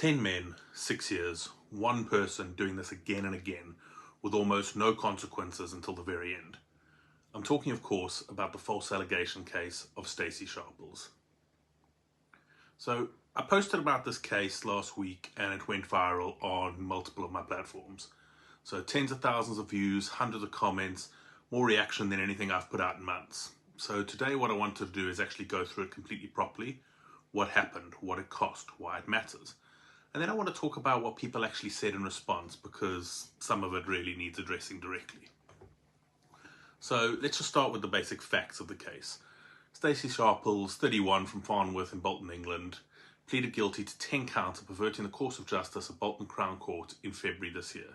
10 men, 6 years, one person doing this again and again with almost no consequences until the very end. I'm talking, of course, about the false allegation case of Stacey Sharples. So I posted about this case last week and it went viral on multiple of my platforms. So tens of thousands of views, hundreds of comments, more reaction than anything I've put out in months. So today what I want to do is actually go through it completely properly, what happened, what it cost, why it matters. And then I want to talk about what people actually said in response, because some of it really needs addressing directly. So let's just start with the basic facts of the case. Stacey Sharples, 31, from Farnworth in Bolton, England, pleaded guilty to 10 counts of perverting the course of justice at Bolton Crown Court in February this year.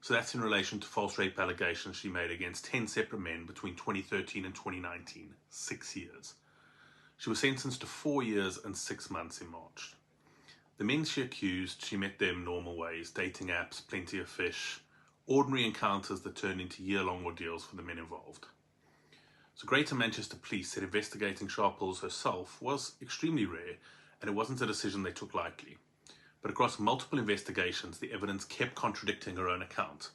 So that's in relation to false rape allegations she made against 10 separate men between 2013 and 2019, 6 years. She was sentenced to 4 years and 6 months in March. The men she accused, she met them normal ways, dating apps, plenty of fish, ordinary encounters that turned into year-long ordeals for the men involved. So Greater Manchester Police said investigating Sharples herself was extremely rare, and it wasn't a decision they took lightly. But across multiple investigations, the evidence kept contradicting her own account.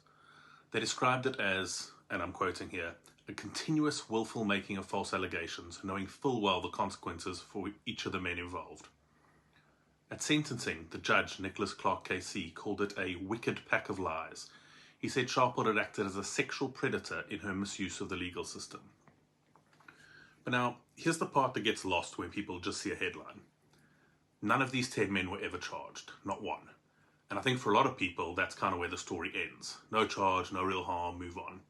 They described it as, and I'm quoting here, a continuous willful making of false allegations, knowing full well the consequences for each of the men involved. At sentencing, the judge, Nicholas Clark KC, called it a wicked pack of lies. He said Sharples had acted as a sexual predator in her misuse of the legal system. But now, here's the part that gets lost when people just see a headline. None of these 10 men were ever charged, not one. And I think for a lot of people, that's kind of where the story ends. No charge, no real harm, move on.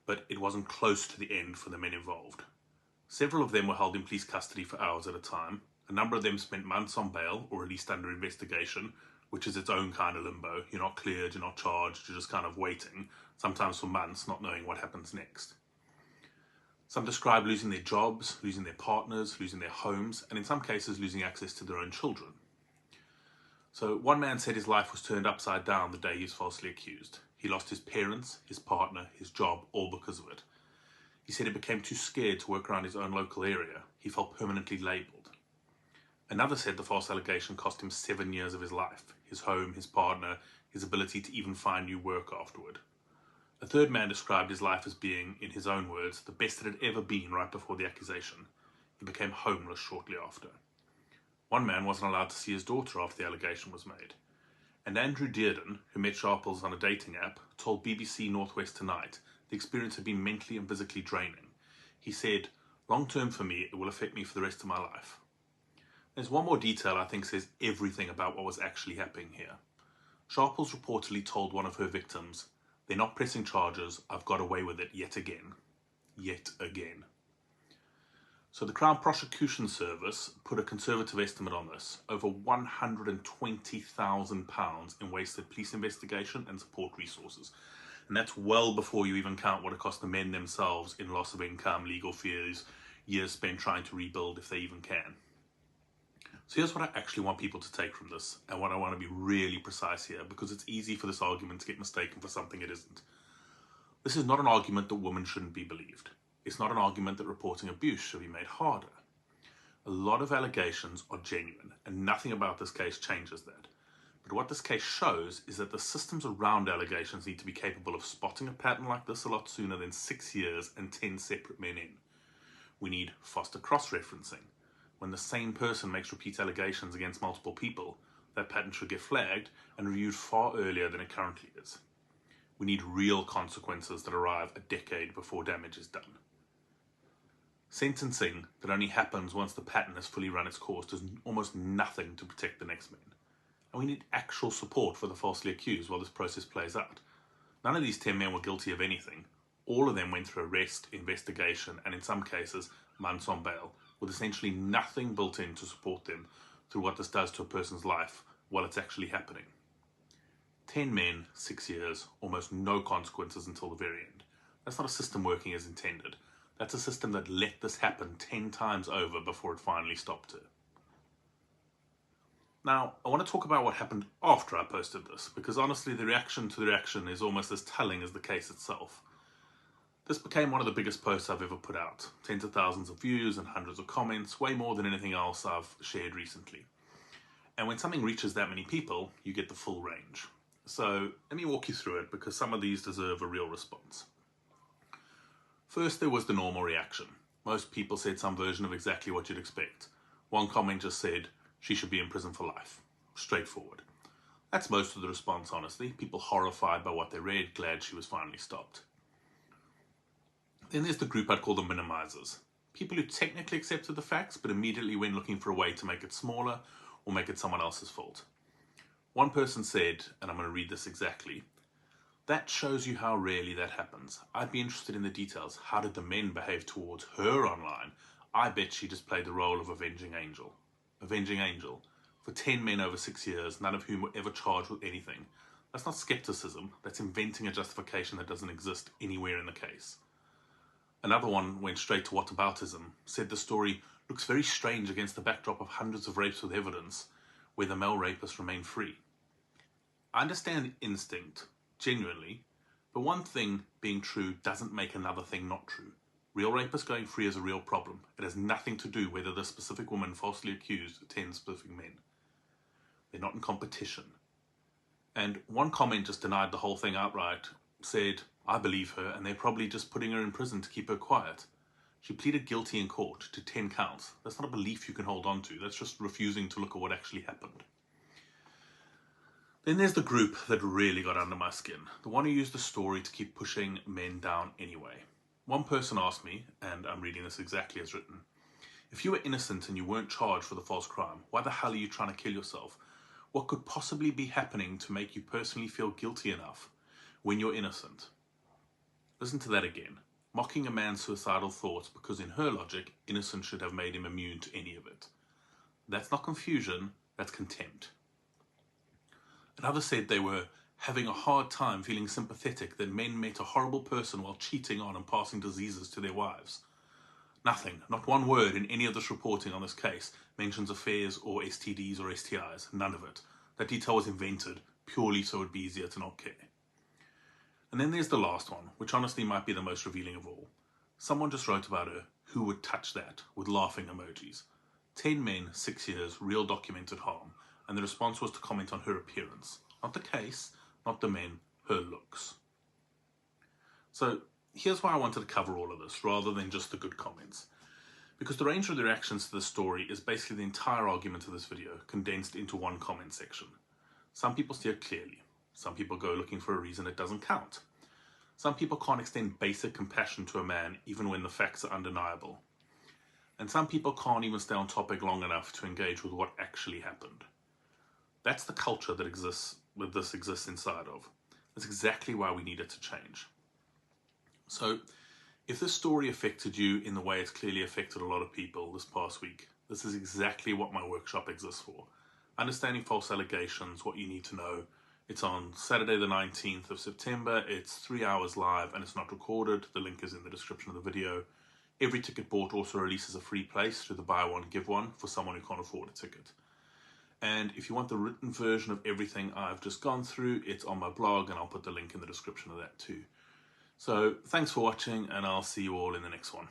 But it wasn't close to the end for the men involved. Several of them were held in police custody for hours at a time. A number of them spent months on bail, or at least under investigation, which is its own kind of limbo. You're not cleared, you're not charged, you're just kind of waiting, sometimes for months, not knowing what happens next. Some describe losing their jobs, losing their partners, losing their homes, and in some cases losing access to their own children. So one man said his life was turned upside down the day he was falsely accused. He lost his parents, his partner, his job, all because of it. He said he became too scared to work around his own local area. He felt permanently labelled. Another said the false allegation cost him 7 years of his life, his home, his partner, his ability to even find new work afterward. A third man described his life as being, in his own words, the best it had ever been right before the accusation. He became homeless shortly after. One man wasn't allowed to see his daughter after the allegation was made. And Andrew Dearden, who met Sharples on a dating app, told BBC Northwest Tonight the experience had been mentally and physically draining. He said, "Long term for me, it will affect me for the rest of my life." There's one more detail I think says everything about what was actually happening here. Sharples reportedly told one of her victims, "They're not pressing charges, I've got away with it yet again." Yet again. So the Crown Prosecution Service put a conservative estimate on this, over £120,000 in wasted police investigation and support resources. And that's well before you even count what it cost the men themselves in loss of income, legal fees, years spent trying to rebuild if they even can. So here's what I actually want people to take from this, and what I want to be really precise here, because it's easy for this argument to get mistaken for something it isn't. This is not an argument that women shouldn't be believed. It's not an argument that reporting abuse should be made harder. A lot of allegations are genuine, and nothing about this case changes that. But what this case shows is that the systems around allegations need to be capable of spotting a pattern like this a lot sooner than 6 years and 10 separate men in. We need faster cross-referencing. When the same person makes repeat allegations against multiple people, that pattern should get flagged and reviewed far earlier than it currently is. We need real consequences that arrive a decade before damage is done. Sentencing that only happens once the pattern has fully run its course does almost nothing to protect the next man. And we need actual support for the falsely accused while this process plays out. None of these 10 men were guilty of anything. All of them went through arrest, investigation, and in some cases, months on bail, with essentially nothing built in to support them through what this does to a person's life while it's actually happening. 10 men, 6 years, almost no consequences until the very end. That's not a system working as intended. That's a system that let this happen 10 times over before it finally stopped her. Now, I want to talk about what happened after I posted this, because honestly, the reaction to the reaction is almost as telling as the case itself. This became one of the biggest posts I've ever put out. Tens of thousands of views and hundreds of comments, way more than anything else I've shared recently. And when something reaches that many people, you get the full range. So let me walk you through it because some of these deserve a real response. First, there was the normal reaction. Most people said some version of exactly what you'd expect. One comment just said, she should be in prison for life. Straightforward. That's most of the response, honestly. People horrified by what they read, glad she was finally stopped. Then there's the group I'd call the minimizers. People who technically accepted the facts, but immediately went looking for a way to make it smaller or make it someone else's fault. One person said, and I'm going to read this exactly, "That shows you how rarely that happens. I'd be interested in the details. How did the men behave towards her online? I bet she just played the role of avenging angel." Avenging angel. For 10 men over 6 years, none of whom were ever charged with anything. That's not skepticism. That's inventing a justification that doesn't exist anywhere in the case. Another one went straight to whataboutism, said the story looks very strange against the backdrop of hundreds of rapes with evidence, where the male rapists remain free. I understand instinct, genuinely, but one thing being true doesn't make another thing not true. Real rapists going free is a real problem. It has nothing to do whether the specific woman falsely accused attends specific men. They're not in competition. And one comment just denied the whole thing outright, said, "I believe her, and they're probably just putting her in prison to keep her quiet." She pleaded guilty in court to 10 counts. That's not a belief you can hold on to. That's just refusing to look at what actually happened. Then there's the group that really got under my skin. The one who used the story to keep pushing men down anyway. One person asked me, and I'm reading this exactly as written, "If you were innocent and you weren't charged for the false crime, why the hell are you trying to kill yourself? What could possibly be happening to make you personally feel guilty enough when you're innocent?" Listen to that again. Mocking a man's suicidal thoughts because in her logic, innocence should have made him immune to any of it. That's not confusion, that's contempt. Another said they were having a hard time feeling sympathetic that men met a horrible person while cheating on and passing diseases to their wives. Nothing, not one word in any of this reporting on this case mentions affairs or STDs or STIs, none of it. That detail was invented purely so it would be easier to not care. And then there's the last one, which honestly might be the most revealing of all. Someone just wrote about her, "Who would touch that?" with laughing emojis. 10 men, 6 years, real documented harm, and the response was to comment on her appearance. Not the case, not the men, her looks. So here's why I wanted to cover all of this, rather than just the good comments. Because the range of the reactions to this story is basically the entire argument of this video, condensed into one comment section. Some people see it clearly. Some people go looking for a reason it doesn't count. Some people can't extend basic compassion to a man even when the facts are undeniable. And some people can't even stay on topic long enough to engage with what actually happened. That's the culture that this exists inside of. That's exactly why we need it to change. So, if this story affected you in the way it's clearly affected a lot of people this past week, this is exactly what my workshop exists for. Understanding false allegations, what you need to know. It's on Saturday the 19th of September. It's 3 hours live and it's not recorded. The link is in the description of the video. Every ticket bought also releases a free place through the buy one, give one for someone who can't afford a ticket. And if you want the written version of everything I've just gone through, it's on my blog and I'll put the link in the description of that too. So thanks for watching and I'll see you all in the next one.